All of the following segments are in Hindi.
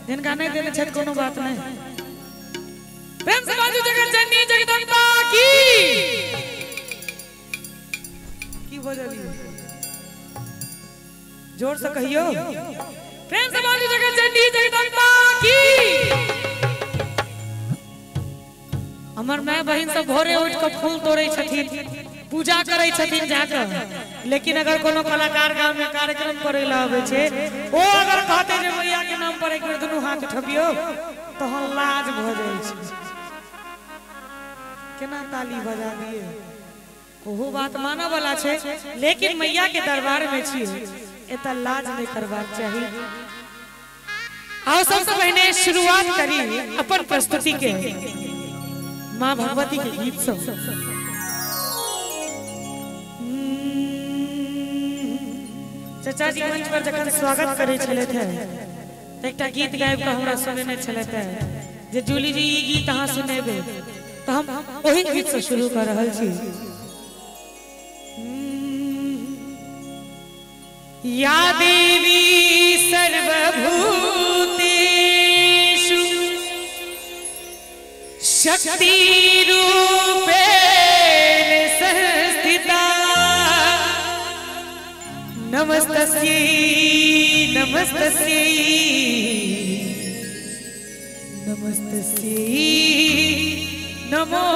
जिनका नहीं देने छत कोनो बात नहीं। प्रेम से बाजू जगत जननी जगदम्बा की बजली जोर से कहियो। प्रेम से बाजू जगत जननी जगदम्बा की। हमर माय बहन सब भोरे उठ के फूल तोड़े छथिन, पूजा करे छथिन जाकर। लेकिन अगर कोनो कलाकार गांव में कार्यक्रम करे ला आवे छे, ओ अगर कहते जे मैया के नाम पर एक बेर दुनू हाथ उठबियो तो हम लाज भ जाय छी। केना ताली बजा दिए, ओहो बात मानव वाला छे, लेकिन मैया के दरबार में छी, एता लाज नहीं करबाक चाहिए। आओ सबसे पहले शुरुआत करी अपन प्रस्तुति के माँ भगवती के गीत से। चाचा जी मंच पर जखन स्वागत करे छले थे, एकटा गीत गायब के हमरा सुनेने छले थे जे जूली जी ई गीत अहाँ सुनेबे, तो हम ओही गीत से शुरू कर रहल छी। या देवी सर्वभूतेषु शक्ति रूपेण संस्थिता नमस्तस्यै नमस्तस्यै नमस्तस्यै नमो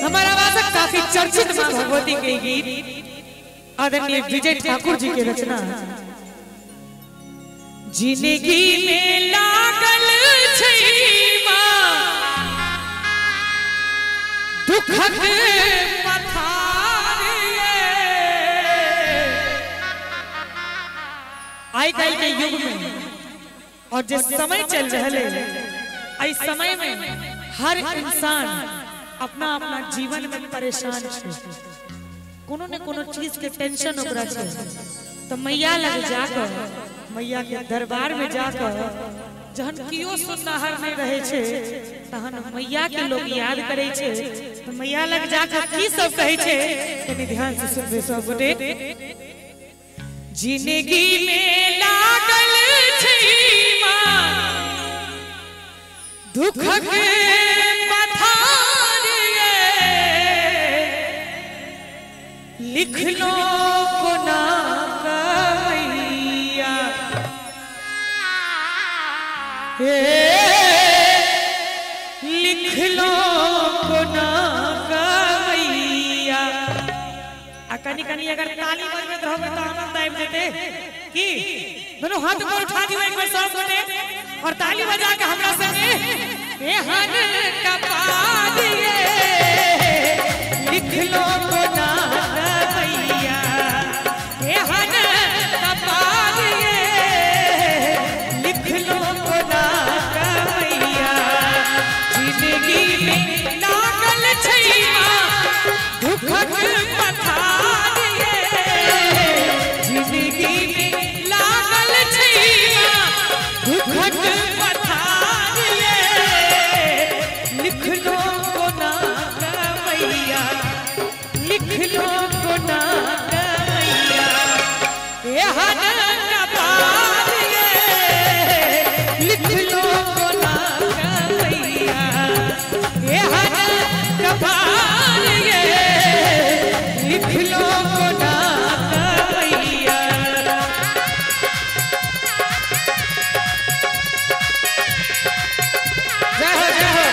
हमारा वादक काफी चर्चित मां भगवती के गीत आदरणीय विजय ठाकुर जी के रचना। जिंदगी में लागल छै मां दुखक पथार ये। आई काल के युग में और जिस समय चल रहे आई समय में हर इंसान अपना अपना जीवन में परेशान है, कोनो ने कोनो चीज के टेंशन ओकरा छै। तो मैया लग जाकर, मैया के दरबार में जाकर जहन कियो सुनहर नहीं रहे छे, तहन मैया के लोग याद करे छे। तो मैया लग जाकर की सब कहे छे, कनी ध्यान से सुनबे सब गोटे। जिंदगी में लागल छै मां दुखक लिख लो को ना मैया, लिख लो को ना मैया। कनी कनी अगर ताली बजबे तो हमें तो आनंद आबि जेते की। दोनों हाथ ऊपर उठा दियो एक बार सब गोटे और ताली बजा के हमरा संगे एहन कपाल ये लिख लो को ना मैया, एहन कपाल ये लिख लो को ना मैया। जिंदगी में लागल छै मां दुखक पथार ये, जिंदगी में लागल छै मां दुखक पथार ये लिख लो को ना मैया, लिख लो को ना मैया। एहन कपाल ये लिख लो को ना मैया, एहन कपाल ये लिख लो को ना मैया। जय हो जय हो।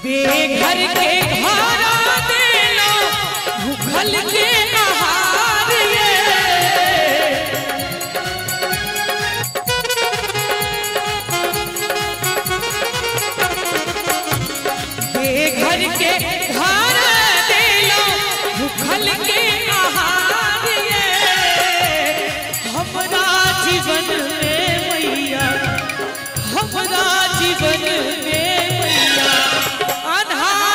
बेघर के घरा देलो भूखल के आहार ये, बेघर के घरा देलो भूखल के आहार ये। हमरा जीवन में मैया, हमरा जीवन में मैया आधार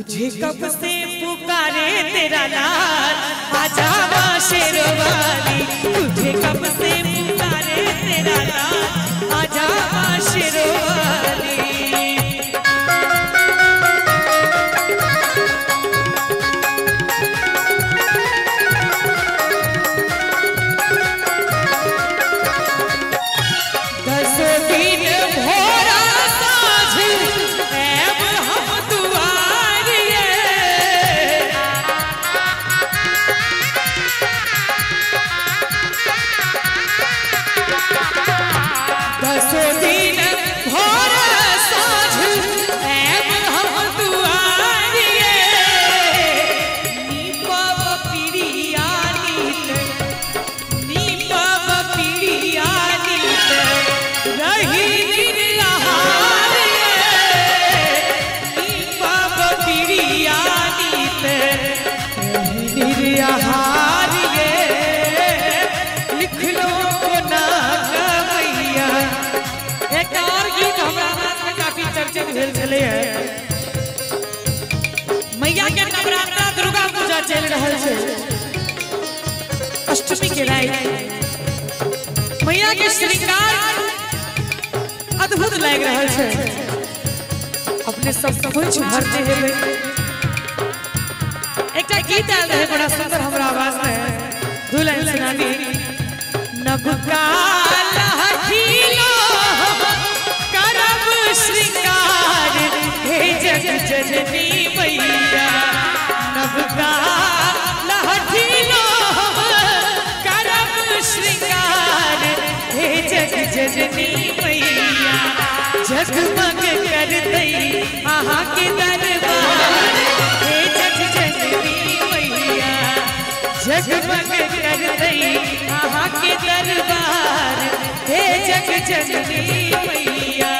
तुझे कब से पुकारे तेरा लाल आजा माँ शेरवाली, तुझे कब से पुकारे तेरा लाल आजा माँ शेरवाली। चले है मैया के नवरात्रा दुर्गा पूजा चल रहा है, अष्टमी के रात मैया के श्रृंगार अद्भुत लग रहा है। अपने सब कुछ भरते हुए एक गीत आया है बड़ा सुंदर हमारा आवाज में, दो लाइन सुना दी। नबका लहठीलो करब श्रृंगार हे जग जननी मैया, नबका लहठीलो करब श्रृंगार हे जग जननी मैया, जगमग कर दई आहा के दरबार हे जग जननी मैया, जगमग कर दई आहा के दरबार हे जग जननी मैया।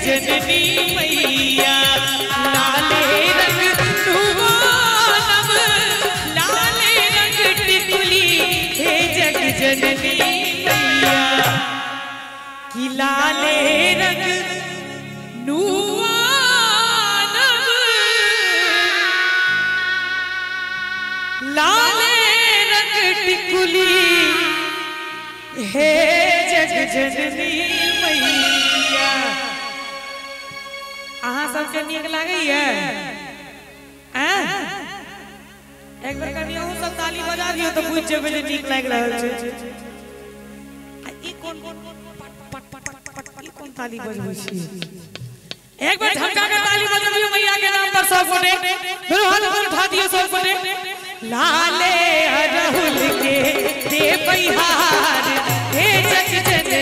जननी मैया लाले रंग नुवानम, लाले रंग टिकुली हे जग जननी मैया, कि लाले रंग नुवानम, लाले रंग टिकुली हे जग जननी मैया। अहाँ सबके नीक लागैया? एक बार कभी अहूँ सब ताली बजा दियो तो बुझ जेबै जे नीक लागि रहल छै। ई कोन पट पट पट ई कोन ताली बजबै छी? एक बार झटका के ताली बजाबियो मैया के नाम पर सब गोटे, फिर हाथ ऊपर उठा दियो सब गोटे। लाले अरहुल के दे बहिहार हे जग जननी